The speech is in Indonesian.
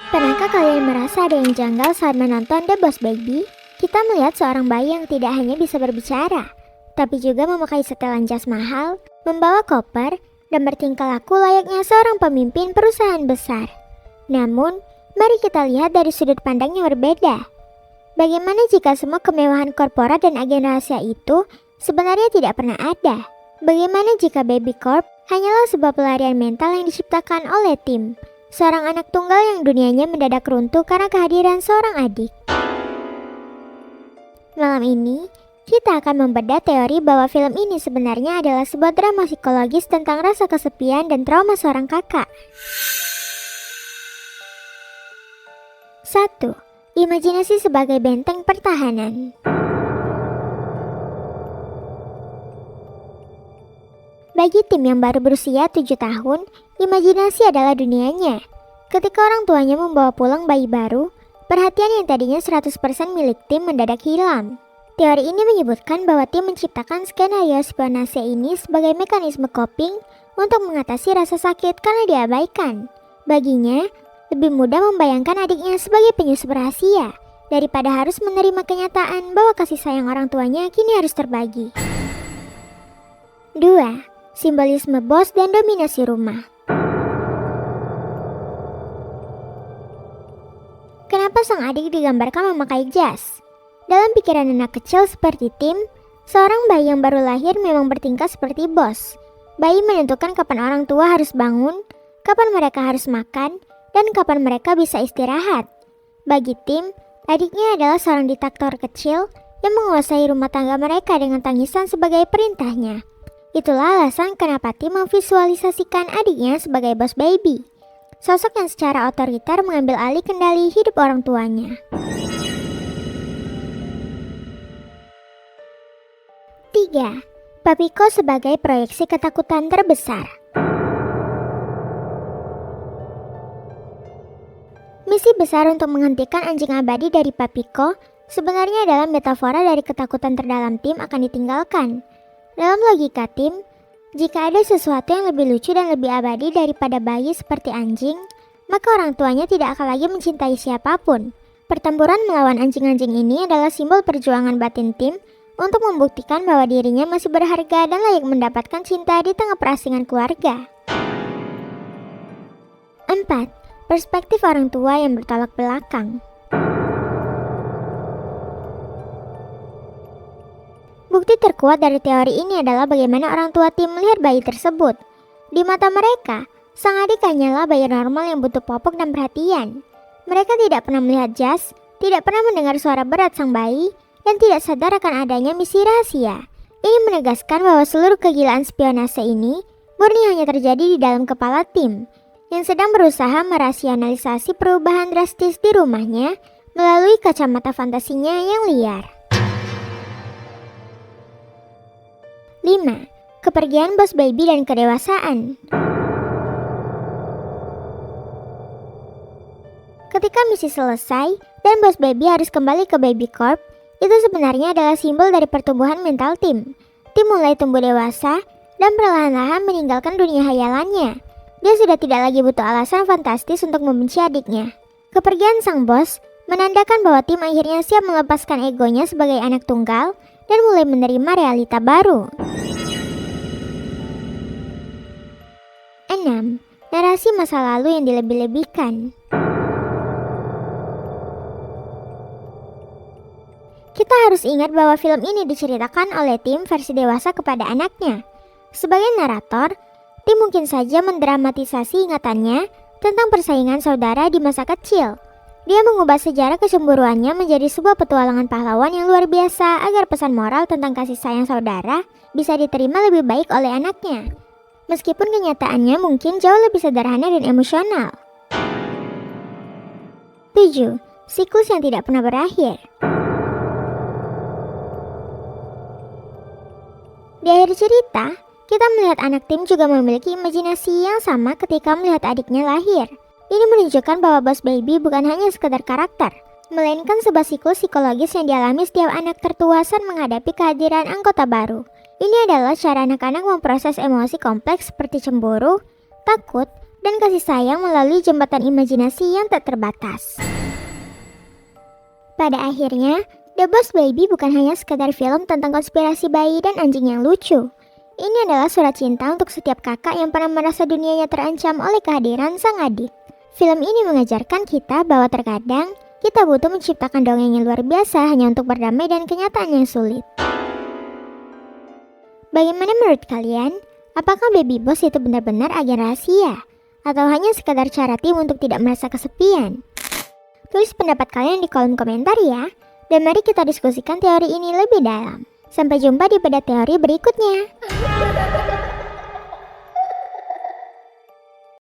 Pernahkah kalian merasa ada yang janggal saat menonton The Boss Baby? Kita melihat seorang bayi yang tidak hanya bisa berbicara, tapi juga memakai setelan jas mahal, membawa koper, dan bertingkah laku layaknya seorang pemimpin perusahaan besar. Namun, mari kita lihat dari sudut pandang yang berbeda. Bagaimana jika semua kemewahan korporat dan agen rahasia itu sebenarnya tidak pernah ada? Bagaimana jika Baby Corp hanyalah sebuah pelarian mental yang diciptakan oleh Tim, seorang anak tunggal yang dunianya mendadak runtuh karena kehadiran seorang adik? Malam ini, kita akan membedah teori bahwa film ini sebenarnya adalah sebuah drama psikologis tentang rasa kesepian dan trauma seorang kakak. 1. Imajinasi sebagai benteng pertahanan. Bagi Tim yang baru berusia 7 tahun, imajinasi adalah dunianya. Ketika orang tuanya membawa pulang bayi baru, perhatian yang tadinya 100% milik Tim mendadak hilang. Teori ini menyebutkan bahwa Tim menciptakan skenario spionase ini sebagai mekanisme coping untuk mengatasi rasa sakit karena diabaikan. Baginya, lebih mudah membayangkan adiknya sebagai penyusup rahasia daripada harus menerima kenyataan bahwa kasih sayang orang tuanya kini harus terbagi. 2. Simbolisme bos dan dominasi rumah. Kenapa sang adik digambarkan memakai jas? Dalam pikiran anak kecil seperti Tim, seorang bayi yang baru lahir memang bertingkah seperti bos. Bayi menentukan kapan orang tua harus bangun, kapan mereka harus makan, dan kapan mereka bisa istirahat. Bagi Tim, adiknya adalah seorang diktator kecil yang menguasai rumah tangga mereka dengan tangisan sebagai perintahnya. Itulah alasan kenapa Tim memvisualisasikan adiknya sebagai bos baby, sosok yang secara otoriter mengambil alih kendali hidup orang tuanya. 3. Papiko sebagai proyeksi ketakutan terbesar. Misi besar untuk menghentikan anjing abadi dari Papiko sebenarnya adalah metafora dari ketakutan terdalam Tim akan ditinggalkan. Dalam logika Tim, jika ada sesuatu yang lebih lucu dan lebih abadi daripada bayi seperti anjing, maka orang tuanya tidak akan lagi mencintai siapapun. Pertempuran melawan anjing-anjing ini adalah simbol perjuangan batin Tim untuk membuktikan bahwa dirinya masih berharga dan layak mendapatkan cinta di tengah perasingan keluarga. 4. Perspektif orang tua yang bertolak belakang. Bukti terkuat dari teori ini adalah bagaimana orang tua Tim melihat bayi tersebut. Di mata mereka, sang adik hanyalah bayi normal yang butuh popok dan perhatian. Mereka tidak pernah melihat jas, tidak pernah mendengar suara berat sang bayi, dan tidak sadar akan adanya misi rahasia. Ini menegaskan bahwa seluruh kegilaan spionase ini murni hanya terjadi di dalam kepala Tim, yang sedang berusaha merasionalisasi perubahan drastis di rumahnya melalui kacamata fantasinya yang liar. 5. Kepergian bos baby dan kedewasaan. Ketika misi selesai dan bos baby harus kembali ke Baby Corp, itu sebenarnya adalah simbol dari pertumbuhan mental Tim. Tim mulai tumbuh dewasa dan perlahan-lahan meninggalkan dunia hayalannya. Dia sudah tidak lagi butuh alasan fantastis untuk membenci adiknya. Kepergian sang bos menandakan bahwa Tim akhirnya siap melepaskan egonya sebagai anak tunggal dan mulai menerima realita baru. 6. Narasi masa lalu yang dilebih-lebihkan. Kita harus ingat bahwa film ini diceritakan oleh Tim versi dewasa kepada anaknya. Sebagai narator, Tim mungkin saja mendramatisasi ingatannya tentang persaingan saudara di masa kecil. Dia mengubah sejarah kecemburuannya menjadi sebuah petualangan pahlawan yang luar biasa agar pesan moral tentang kasih sayang saudara bisa diterima lebih baik oleh anaknya. Meskipun kenyataannya mungkin jauh lebih sederhana dan emosional. 7. Siklus yang tidak pernah berakhir. Di akhir cerita, kita melihat anak Tim juga memiliki imajinasi yang sama ketika melihat adiknya lahir. Ini menunjukkan bahwa bos baby bukan hanya sekedar karakter, melainkan sebuah siklus psikologis yang dialami setiap anak tertua saat menghadapi kehadiran anggota baru. Ini adalah cara anak-anak memproses emosi kompleks seperti cemburu, takut, dan kasih sayang melalui jembatan imajinasi yang tak terbatas. Pada akhirnya, The Boss Baby bukan hanya sekadar film tentang konspirasi bayi dan anjing yang lucu. Ini adalah surat cinta untuk setiap kakak yang pernah merasa dunianya terancam oleh kehadiran sang adik. Film ini mengajarkan kita bahwa terkadang kita butuh menciptakan dongeng yang luar biasa hanya untuk berdamai dengan kenyataan yang sulit. Bagaimana menurut kalian? Apakah Baby Boss itu benar-benar agen rahasia? Atau hanya sekadar cara tim untuk tidak merasa kesepian? Tulis pendapat kalian di kolom komentar ya. Dan mari kita diskusikan teori ini lebih dalam. Sampai jumpa di bedah teori berikutnya.